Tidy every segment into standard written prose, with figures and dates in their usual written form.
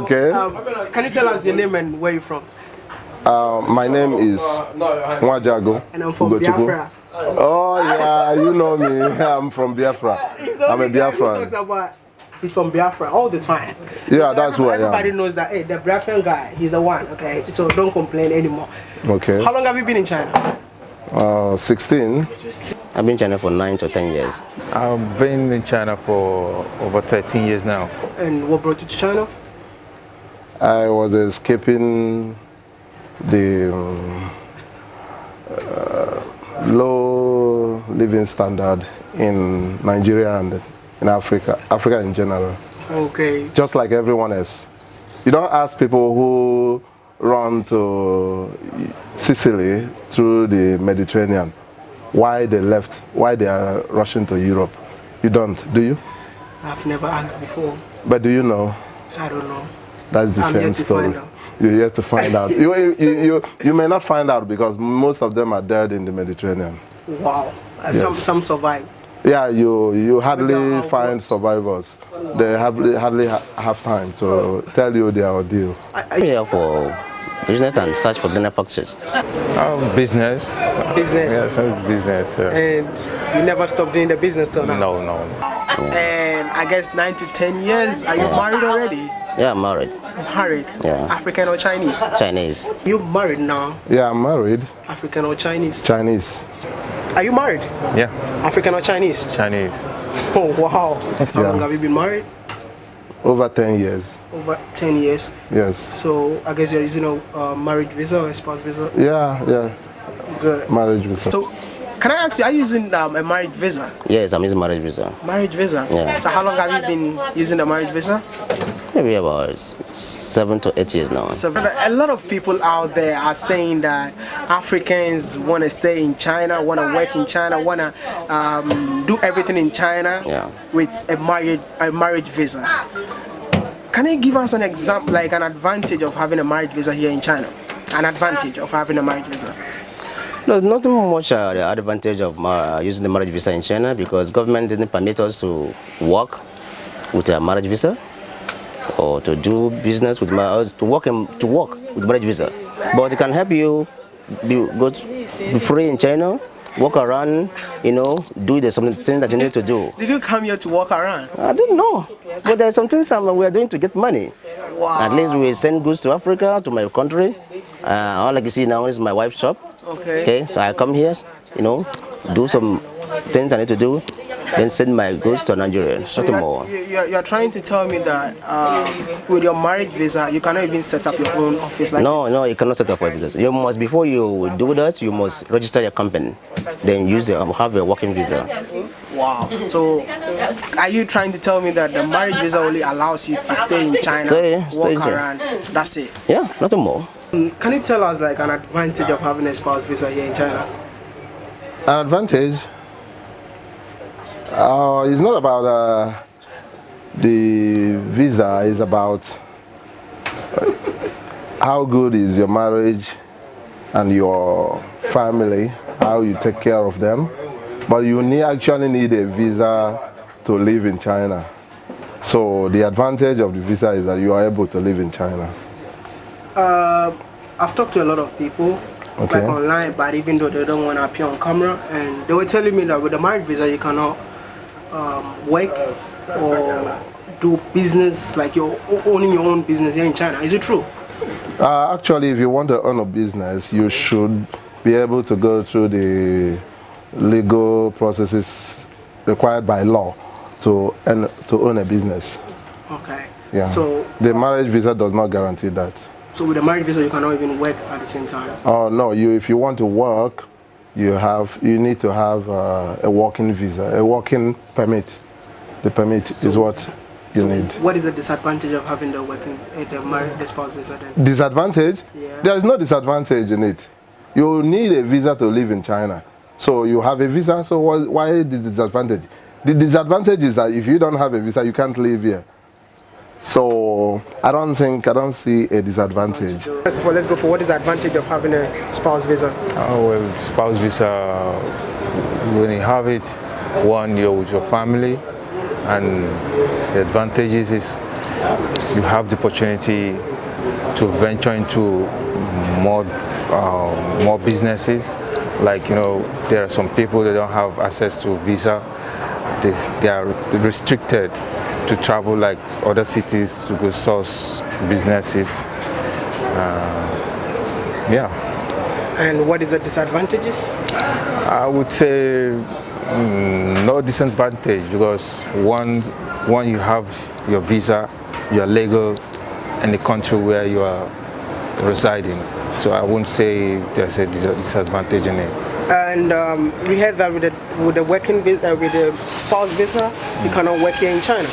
Okay. Can you tell us your name and where you're from? My name is Mwajago. And I'm from Biafra. Oh yeah, you know me. I'm from Biafra. I'm a Biafran. He's from Biafra all the time. Yeah, so that's who I am. Everybody knows that, hey, the Biafran guy, he's the one, okay? So don't complain anymore. Okay. How long have you been in China? 16. I've been in China for 9 to 10 years. I've been in China for over 13 years now. And what brought you to China? I was escaping the low living standard in Nigeria and in Africa in general. Okay. Just like everyone else. You don't ask people who run to Sicily through the Mediterranean why they left, why they are rushing to Europe. You don't, do you? I've never asked before. But do you know? I don't know. That's the same story. You're yet to find out. You may not find out because most of them are dead in the Mediterranean. Wow. Yes. Some survive. Yeah, you hardly find survivors. They hardly have time to tell you their ordeal. I'm here for business and search for greener packages. Business. Business? Yes, business. And you never stopped doing the business till now? No. And I guess 9 to 10 years, are you married already? Yeah, I'm married. Married? Yeah. African or Chinese? Chinese. You married now? Yeah, I'm married. African or Chinese? Chinese. Are you married? Yeah. African or Chinese? Chinese. Oh, wow. How long have you been married? Over 10 years. Over 10 years? Yes. So, I guess you're using a marriage visa or a spouse visa? Yeah. Good. Marriage visa. So, can I ask you, are you using a marriage visa? Yes, I'm using marriage visa. Marriage visa? Yeah. So, how long have you been using the marriage visa? Maybe about 7 to 8 years now. So, a lot of people out there are saying that Africans want to stay in China, want to work in China, want to do everything in China with a marriage visa. Can you give us an example, like an advantage of having a marriage visa here in China? An advantage of having a marriage visa? There's not much the advantage of using the marriage visa in China because government didn't permit us to work with a marriage visa or to do business with to work with marriage visa. But it can help you be free in China, walk around, do something that you need to do. Did you come here to walk around? I don't know, but there's something we are doing to get money. Wow. At least we send goods to Africa, to my country. All I can see now is my wife's shop. Okay, so I come here, do some things I need to do, then send my goods to Nigeria. So you're trying to tell me that with your marriage visa, you cannot even set up your own office like this? No, you cannot set up a business. You must, before you do that, you must register your company, then have a working visa. Wow. So are you trying to tell me that the marriage visa only allows you to stay in China, walk around, that's it? Yeah, nothing more. Can you tell us like an advantage of having a spouse visa here in China? An advantage? It's not about the visa, it's about how good is your marriage and your family, how you take care of them. But you actually need a visa to live in China. So the advantage of the visa is that you are able to live in China. I've talked to a lot of people like online, but even though they don't want to appear on camera, and they were telling me that with the marriage visa you cannot work or do business, like you're owning your own business here in China. Is it true? Actually, if you want to own a business, you should be able to go through the legal processes required by law to own a business. Okay. Yeah. So the marriage visa does not guarantee that. So with the marriage visa, you cannot even work at the same time. Oh no! If you want to work, you need to have a working visa, a working permit. The permit is what you need. What is the disadvantage of having the spouse visa then? Disadvantage? Yeah. There is no disadvantage in it. You need a visa to live in China. So you have a visa. So why the disadvantage? The disadvantage is that if you don't have a visa, you can't live here. So I don't see a disadvantage. First of all, let's go for what is the advantage of having a spouse visa? Well, spouse visa, when you have it, one, you're with your family, and the advantages is you have the opportunity to venture into more businesses. Like, you know, there are some people that don't have access to visa. They are restricted to travel like other cities to go source businesses. Yeah. And what is the disadvantages? I would say no disadvantage, because one you have your visa, you are legal in the country where you are residing. So I wouldn't say there's a disadvantage in it. And we heard that with the working visa, with the spouse visa, you cannot work here in China.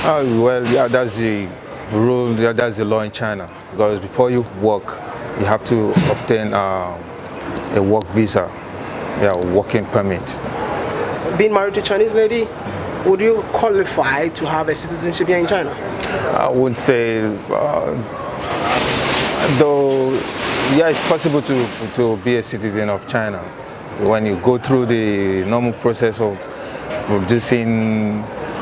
Well, yeah, that's the rule. Yeah, that's the law in China. Because before you work, you have to obtain a work visa, yeah, working permit. Being married to a Chinese lady, would you qualify to have a citizenship here in China? I would say, though, yeah, it's possible to be a citizen of China. When you go through the normal process of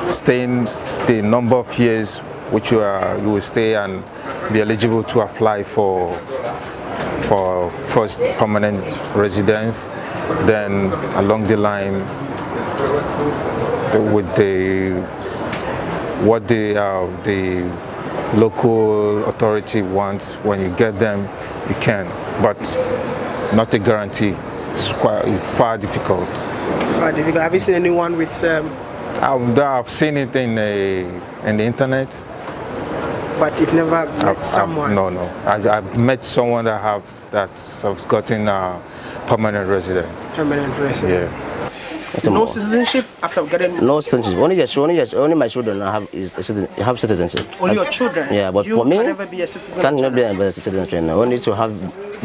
staying the number of years which you will stay and be eligible to apply for first permanent residence, then along the line with what the local authority wants, when you get them, you can, but not a guarantee. It's quite far difficult. Far difficult. Have you seen anyone with? I've seen it in the internet. But you've never met someone? No. I've met someone that's gotten a permanent residence. Permanent residence. Yeah. No citizenship after getting. No citizenship. Only my children have citizenship. Only your children. Yeah, but you for me, can never be a citizen. Can't never be a citizen. Only to have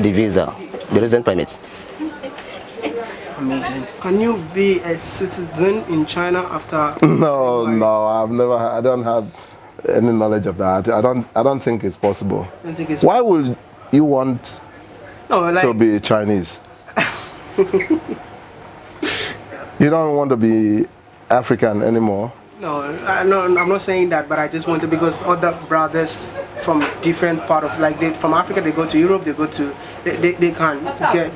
the visa, the resident permit. Amazing. Can you be a citizen in China after? No, I don't have any knowledge of that. I don't think it's possible. Why would you want to be Chinese? You don't want to be African anymore? No, I'm not saying that, but I just want to, because other brothers from different part of, from Africa, they go to Europe, they can get,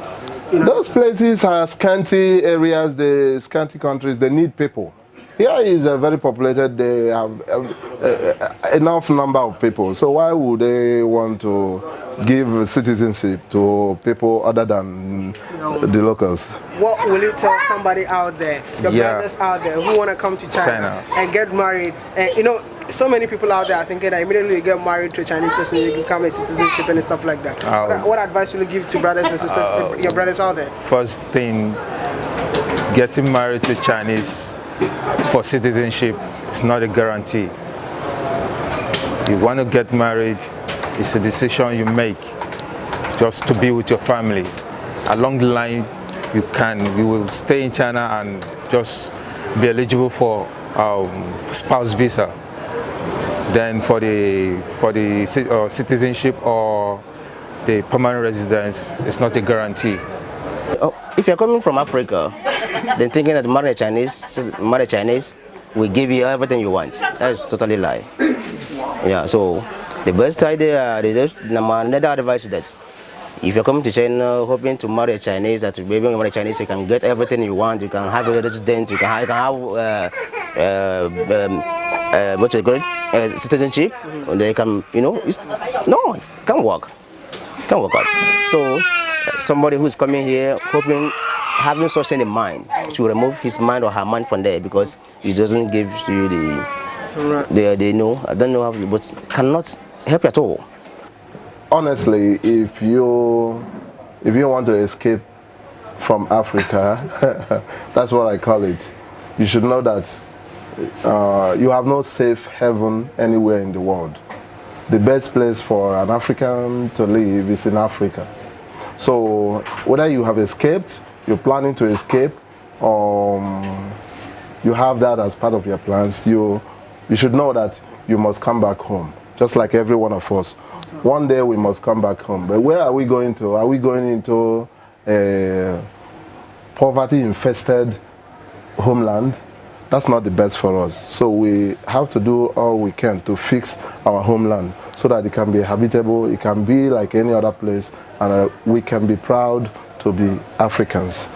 you know. Those places are scanty areas, the scanty countries, they need people. Here is a very populated, they have enough number of people, so why would they want to give citizenship to people other than the locals? What will you tell somebody out there, your brothers out there who want to come to China and get married? And you know, so many people out there are thinking that immediately you get married to a Chinese person, you become a citizenship and stuff like that. What advice will you give to brothers and sisters, your brothers out there? First thing, getting married to Chinese for citizenship is not a guarantee. You want to get married, it's a decision you make just to be with your family. Along the line, you will stay in China and just be eligible for spouse visa. Then for the citizenship or the permanent residence, it's not a guarantee. If you're coming from Africa, then thinking that marry a Chinese will give you everything you want. That is totally lie. Yeah, so the best idea, another advice is that if you're coming to China hoping to marry a Chinese, that maybe when you marry a Chinese, you can get everything you want. You can have a resident, you can have what's it called? Citizenship. And they can, you know, no, can't work. Can't work out. So somebody who's coming here hoping, having such thing in mind, to remove his mind or her mind from there, because it doesn't give you the know, I don't know how, but cannot help at all. Honestly, if you want to escape from Africa, that's what I call it, you should know that you have no safe haven anywhere in the world. The best place for an African to live is in Africa. So whether you have escaped, you're planning to escape, or you have that as part of your plans, you should know that you must come back home, just like every one of us. One day we must come back home. But where are we going to? Are we going into a poverty-infested homeland? that's not the best for us. So we have to do all we can to fix our homeland so that it can be habitable, it can be like any other place, and we can be proud to be Africans.